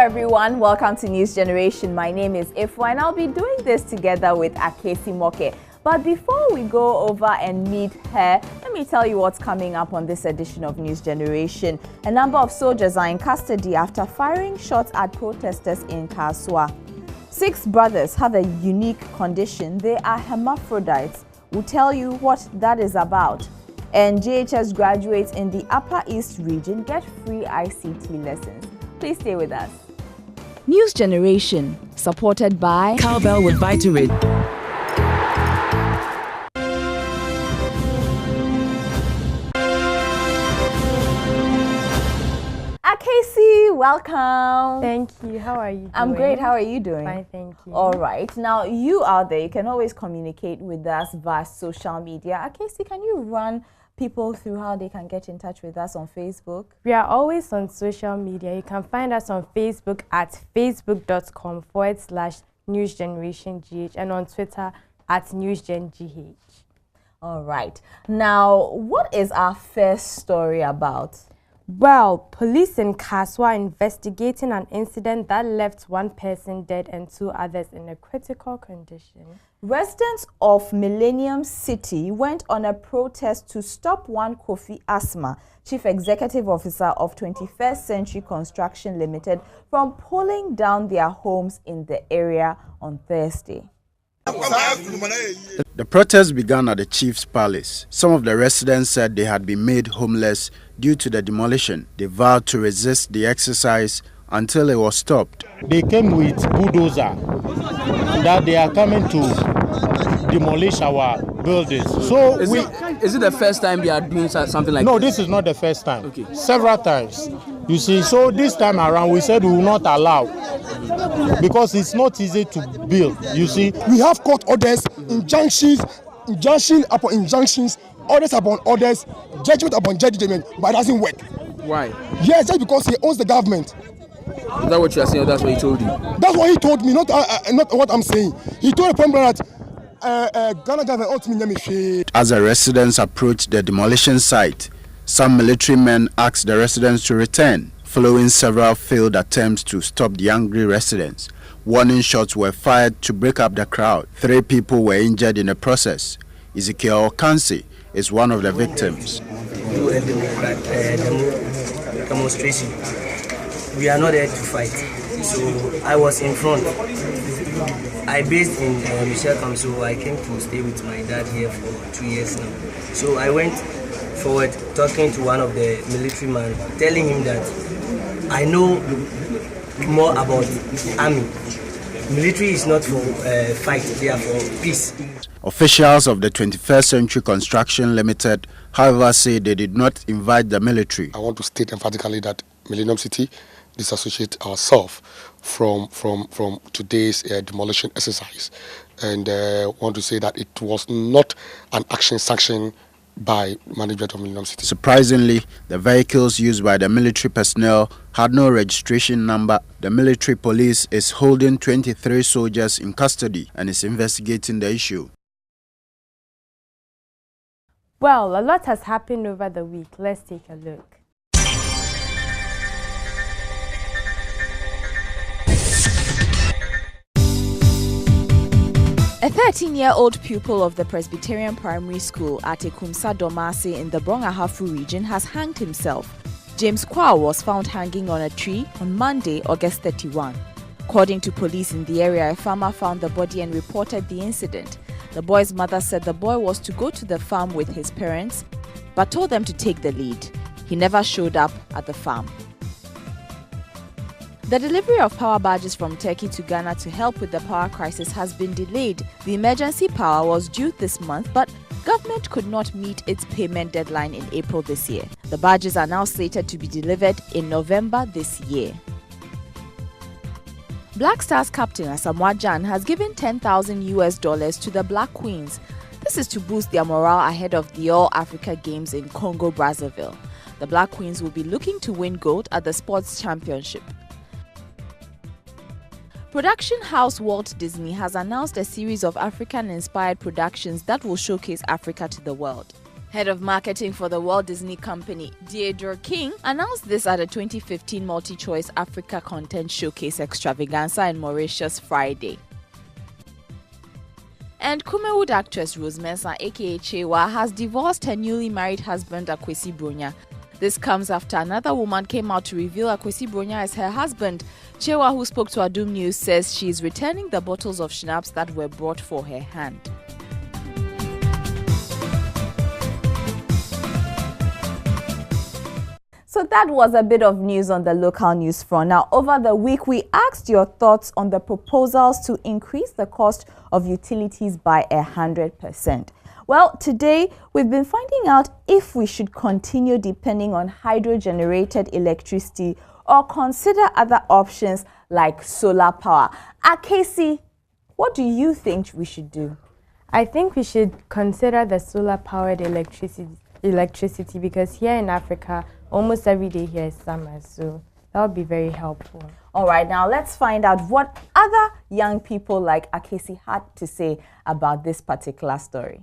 everyone, welcome to News Generation. My name is Ifwa and I'll be doing this together with Akesi Moke. But before we go over and meet her, let me tell you what's coming up on this edition of News Generation. A number of soldiers are in custody after firing shots at protesters in Kaswa. 6 brothers have a unique condition. They are hermaphrodites. We'll tell you what that is about. And JHS graduates in the Upper East region get free ICT lessons. Please stay with us. News Generation, supported by Cowbell with Vitarid. Akesi, welcome. Thank you. How are you doing? I'm great. How are you doing? Fine, thank you. All right. Now, you out there, you can always communicate with us via social media. Akesi, can you run people through how they can get in touch with us on Facebook? We are always on social media. You can find us on Facebook at facebook.com/newsgenerationgh and on Twitter at newsgengh. All right. Now, what is our first story about? Well, police in Kaswa are investigating an incident that left 1 person dead and 2 others in a critical condition. Residents of Millennium City went on a protest to stop one Kofi Asma, Chief Executive Officer of 21st Century Construction Limited, from pulling down their homes in the area on Thursday. The protest began at the chief's palace. Some of the residents said they had been made homeless due to the demolition. They vowed to resist the exercise until it was stopped. They came with bulldozer that they are coming to demolish our buildings. So is it the first time they are doing something like this? No, this is not the first time. Okay. Several times. You see, so this time around we said we will not allow because it's not easy to build. You see, we have court orders, injunctions upon injunctions, orders upon orders, judgment upon judgment, but it doesn't work. Why? Yes, just because he owns the government. Is that what you are saying, or that's what he told you? That's what he told me, not what I'm saying. He told the problem that Ghana government ultimately. As the residents approached the demolition site, some military men asked the residents to return, following several failed attempts to stop the angry residents. Warning shots were fired to break up the crowd. 3 people were injured in the process. Ezekiel Okansi is one of the victims. Do a demonstration. We are not there to fight. So I was in front. I based in Michel Kamso. I came to stay with my dad here for 2 years now. So I went forward talking to one of the military men, telling him that I know more about army. Military is not for fight, they are for peace. Officials of the 21st Century Construction Limited, however, say they did not invite the military. I want to state emphatically that Millennium City disassociate ourselves from today's demolition exercise, and want to say that it was not an action sanctioned by management of Millennium City. Surprisingly, the vehicles used by the military personnel had no registration number. The military police is holding 23 soldiers in custody and is investigating the issue. Well, a lot has happened over the week. Let's take a look. A 13-year-old pupil of the Presbyterian Primary School at Ekumsa Domasi in the Brongahafu region has hanged himself. James Kwao was found hanging on a tree on Monday, August 31. According to police in the area, a farmer found the body and reported the incident. The boy's mother said the boy was to go to the farm with his parents, but told them to take the lead. He never showed up at the farm. The delivery of power barges from Turkey to Ghana to help with the power crisis has been delayed. The emergency power was due this month, but government could not meet its payment deadline in April this year. The barges are now slated to be delivered in November this year. Black Stars captain Asamoah Gyan has given $10,000 to the Black Queens. This is to boost their morale ahead of the All-Africa Games in Congo, Brazzaville. The Black Queens will be looking to win gold at the Sports Championship. Production house Walt Disney has announced a series of African-inspired productions that will showcase Africa to the world. Head of marketing for the Walt Disney Company, Deirdre King, announced this at a 2015 Multi-Choice Africa Content Showcase Extravaganza in Mauritius Friday. And Kumewood actress Rose Mensah, aka Chewa, has divorced her newly married husband Akwesi Bronya. This comes after another woman came out to reveal Akwesi Bronya as her husband. Chewa, who spoke to Adum News, says she is returning the bottles of schnapps that were brought for her hand. So that was a bit of news on the local news front. Now, over the week, we asked your thoughts on the proposals to increase the cost of utilities by 100%. Well, today, we've been finding out if we should continue depending on hydro-generated electricity or consider other options like solar power. Casey, what do you think we should do? I think we should consider the solar-powered electricity because here in Africa, almost every day here is summer, so that would be very helpful. All right, now let's find out what other young people like Akesi had to say about this particular story.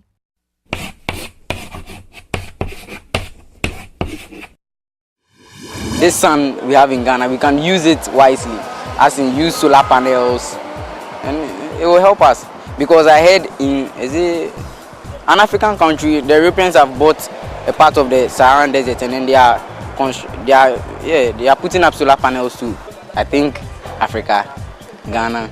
This sun we have in Ghana, we can use it wisely, as in use solar panels, and it will help us. Because I heard in an African country, the Europeans have bought a part of the Saharan desert, and then they are putting up solar panels too. I think Africa, Ghana,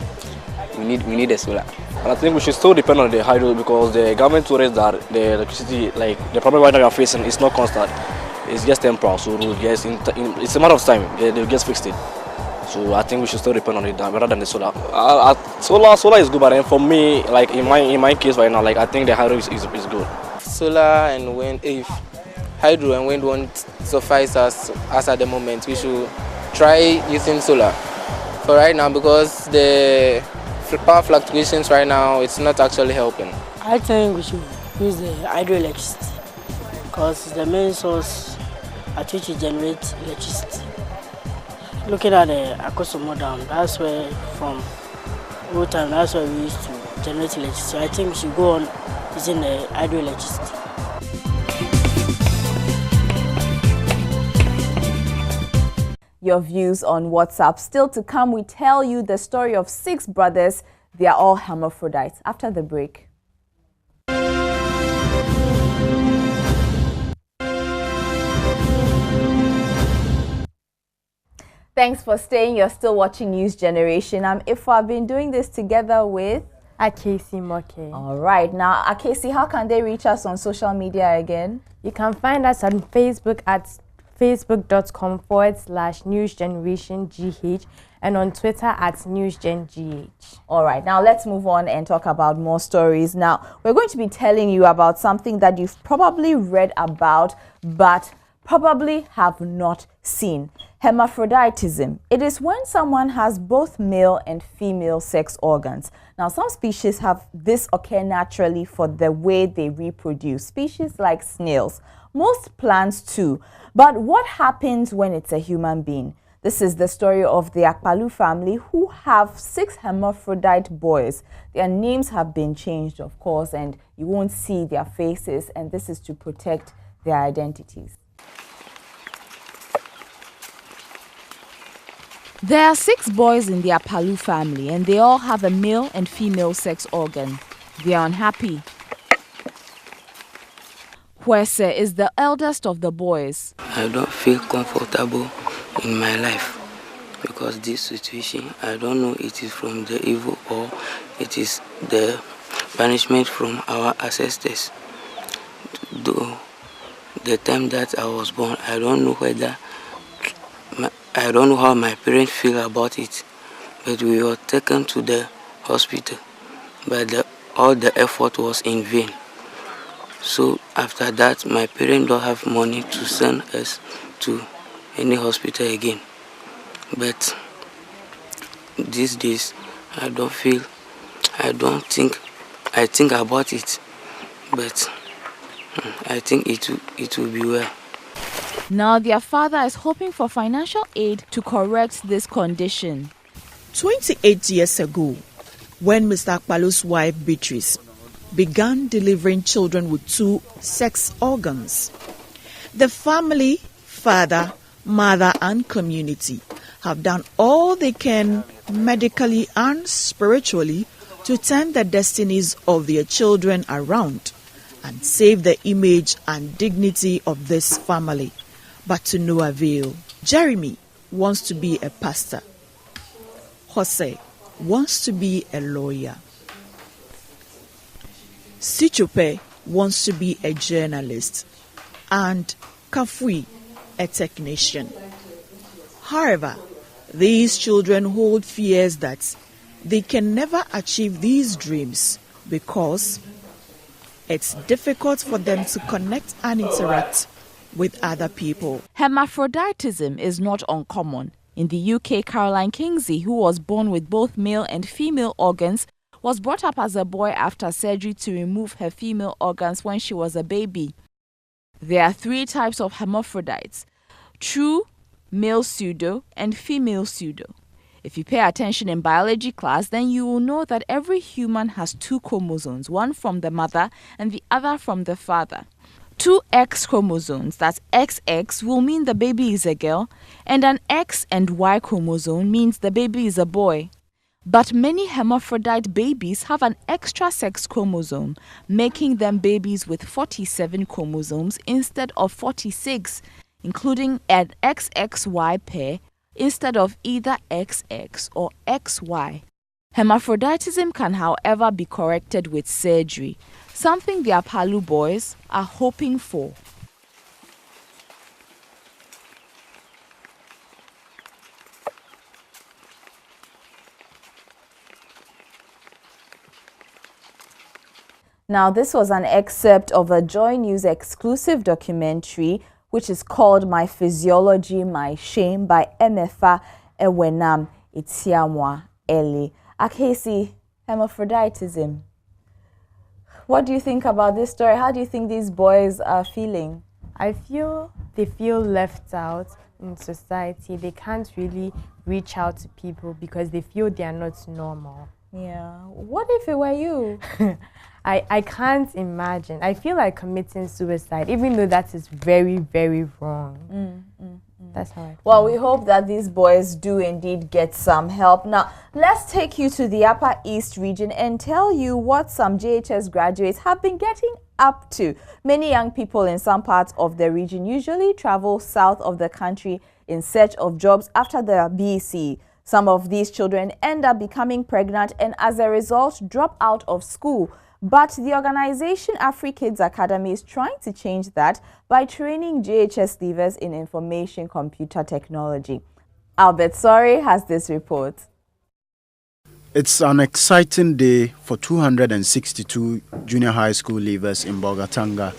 we need a solar. And I think we should still depend on the hydro because the government told us that the electricity, like the problem right now we are facing, is not constant. It's just temporal. So it's a matter of time. They'll just fix it. So I think we should still depend on it rather than the solar. Solar is good, but then for me, like in my case right now, like I think the hydro is good. Solar and wind, if hydro and wind won't suffice us as at the moment, we should try using solar for right now because the power fluctuations right now, it's not actually helping. I think we should use the hydroelectricity because it's the main source at which we generate electricity. Looking at the Akosomo Dam, that's where from old time, that's where we used to generate electricity. I think we should go on using the hydroelectricity. Your views on WhatsApp. Still to come, we tell you the story of 6 brothers. They are all hermaphrodites. After the break. Thanks for staying. You're still watching News Generation. I'm Ifo. I've been doing this together with Akesi Moke. All right. Now, Akesi, how can they reach us on social media again? You can find us on Facebook at facebook.com/newsgenerationgh and on Twitter at newsgengh. All right, now let's move on and talk about more stories. Now, we're going to be telling you about something that you've probably read about, but probably have not seen. Hermaphroditism. It is when someone has both male and female sex organs. Now, some species have this occur naturally for the way they reproduce. Species like snails. Most plants too. But what happens when it's a human being? This is the story of the Akpalu family who have 6 hermaphrodite boys. Their names have been changed, of course, and you won't see their faces, and this is to protect their identities. There are 6 boys in the Akpalu family, and they all have a male and female sex organ. They are unhappy. Kwese is the eldest of the boys. I don't feel comfortable in my life because this situation, I don't know it is from the evil or it is the punishment from our ancestors. Though the time that I was born, I don't know how my parents feel about it, but we were taken to the hospital, but all the effort was in vain. So after that, my parents don't have money to send us to any hospital again. But these days, I think about it, but I think it will be well. Now their father is hoping for financial aid to correct this condition. 28 years ago, when Mr. Akpalu's wife Beatrice began delivering children with 2 sex organs. The family, father, mother and community have done all they can medically and spiritually to turn the destinies of their children around and save the image and dignity of this family, but to no avail. Jeremy wants to be a pastor. Jose wants to be a lawyer. Sichupe wants to be a journalist, and Kafui a technician. However, these children hold fears that they can never achieve these dreams because it's difficult for them to connect and interact with other people. Hermaphroditism is not uncommon. In the UK, Caroline Kingsley, who was born with both male and female organs, was brought up as a boy after surgery to remove her female organs when she was a baby. There are 3 types of hermaphrodites: true, male pseudo, and female pseudo. If you pay attention in biology class, then you will know that every human has 2 chromosomes, one from the mother and the other from the father. 2 X chromosomes, that's XX, will mean the baby is a girl, and an X and Y chromosome means the baby is a boy. But many hermaphrodite babies have an extra sex chromosome, making them babies with 47 chromosomes instead of 46, including an XXY pair instead of either XX or XY. Hermaphroditism can, however, be corrected with surgery, something the Apalu boys are hoping for. Now, this was an excerpt of a Joy News exclusive documentary which is called My Physiology, My Shame by Emefa Ewenam Itiamwa Eli. Akesi, hermaphroditism. What do you think about this story? How do you think these boys are feeling? I feel they feel left out in society. They can't really reach out to people because they feel they are not normal. Yeah. What if it were you? I can't imagine. I feel like committing suicide, even though that is very, very wrong. That's how I feel. Well, we hope that these boys do indeed get some help. Now, let's take you to the Upper East region and tell you what some JHS graduates have been getting up to. Many young people in some parts of the region usually travel south of the country in search of jobs after their BEC. Some of these children end up becoming pregnant and as a result drop out of school. But the organization AfriKids Academy is trying to change that by training JHS leavers in information computer technology. Albert Sori has this report. It's an exciting day for 262 junior high school leavers in Bolgatanga.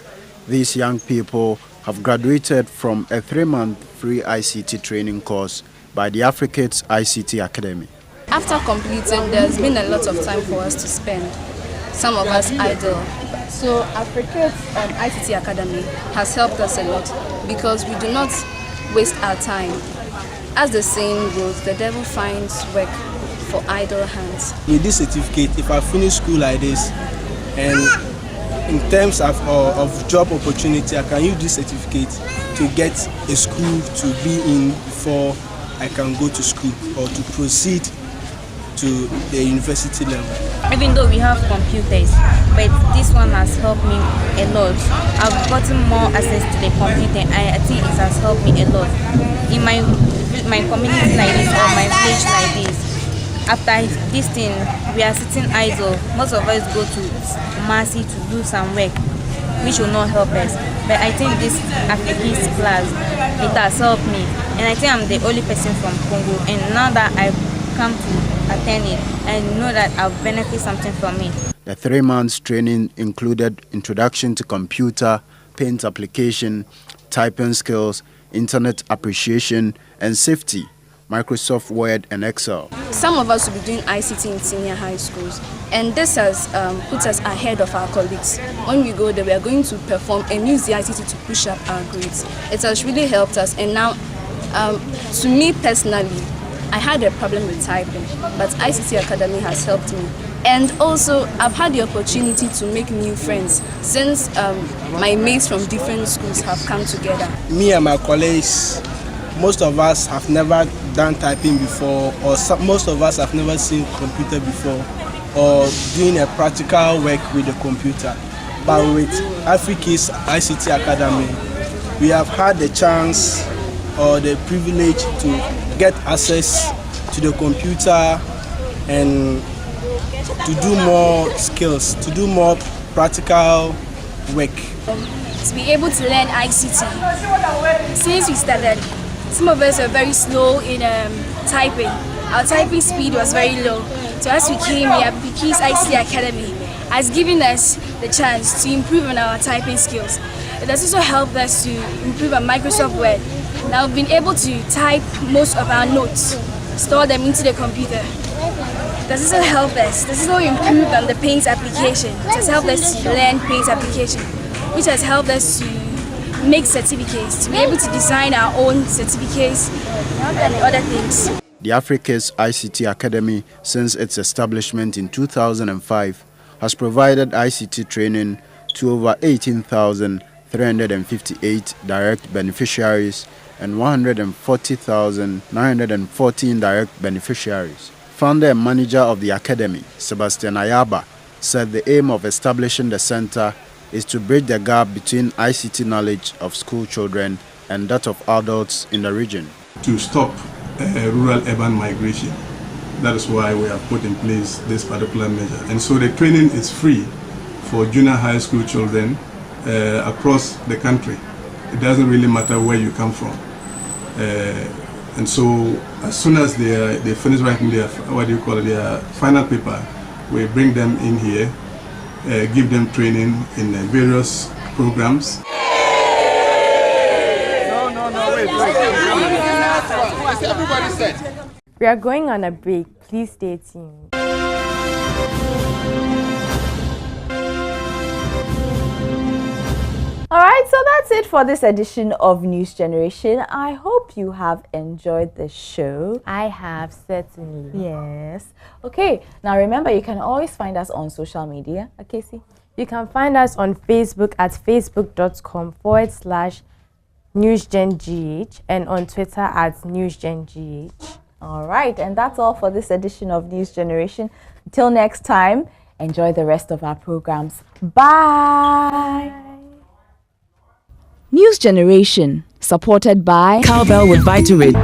These young people have graduated from a 3-month free ICT training course by the AfriKids ICT Academy. After completing, there's been a lot of time for us to spend. Some of us idle. So AfriKids ICT Academy has helped us a lot because we do not waste our time. As the saying goes, the devil finds work for idle hands. With this certificate, if I finish school like this, and in terms of job opportunity, I can use this certificate to get a school to be in before I can go to school or to proceed to the university level. Even though we have computers, but this one has helped me a lot. I've gotten more access to the computer and I think it has helped me a lot. In my community like this or my village like this, after this thing, we are sitting idle. Most of us go to Kumasi to do some work, which will not help us. But I think this AfriKids class, it has helped me. And I think I'm the only person from Congo. And now that I've come to attend it and know that I'll benefit something from it. The 3 months training included introduction to computer, paint application, typing skills, internet appreciation, and safety, Microsoft Word and Excel. Some of us will be doing ICT in senior high schools, and this has put us ahead of our colleagues. When we go there, we are going to perform and use the ICT to push up our grades. It has really helped us, and now, to me personally, I had a problem with typing, but ICT Academy has helped me. And also, I've had the opportunity to make new friends since my mates from different schools have come together. Me and my colleagues, most of us have never done typing before, or most of us have never seen computer before, or doing a practical work with the computer. But with Africa's ICT Academy, we have had the chance or the privilege to get access to the computer and to do more skills, to do more practical work. To be able to learn ICT. Since we started, some of us were very slow in typing. Our typing speed was very low. So as we came here, Kids ICT Academy has given us the chance to improve on our typing skills. It has also helped us to improve on Microsoft Word. Now we've been able to type most of our notes, store them into the computer. This has also helped us. This has also improved on the Paint application. It has helped us to learn Paint application, which has helped us to make certificates, to be able to design our own certificates and other things. The Africa's ICT Academy, since its establishment in 2005, has provided ICT training to over 18,358 direct beneficiaries and 140,914 indirect beneficiaries. Founder and manager of the Academy, Sebastian Ayaba, said the aim of establishing the center is to bridge the gap between ICT knowledge of school children and that of adults in the region. To stop rural-urban migration. That is why we have put in place this particular measure. And so the training is free for junior high school children across the country. It doesn't really matter where you come from. And so as soon as they finish writing their, their final paper, we bring them in here, give them training in various programs. Everybody said. We are going on a break. Please stay tuned. Alright, so that's it for this edition of News Generation. I hope you have enjoyed the show. I have, certainly. Yes. Okay, now remember you can always find us on social media. Casey? You can find us on Facebook at facebook.com/NewsGenGH and on Twitter at NewsGenGH. Alright, and that's all for this edition of News Generation. Until next time, enjoy the rest of our programs. Bye! News Generation, supported by Cowbell with Vitarid.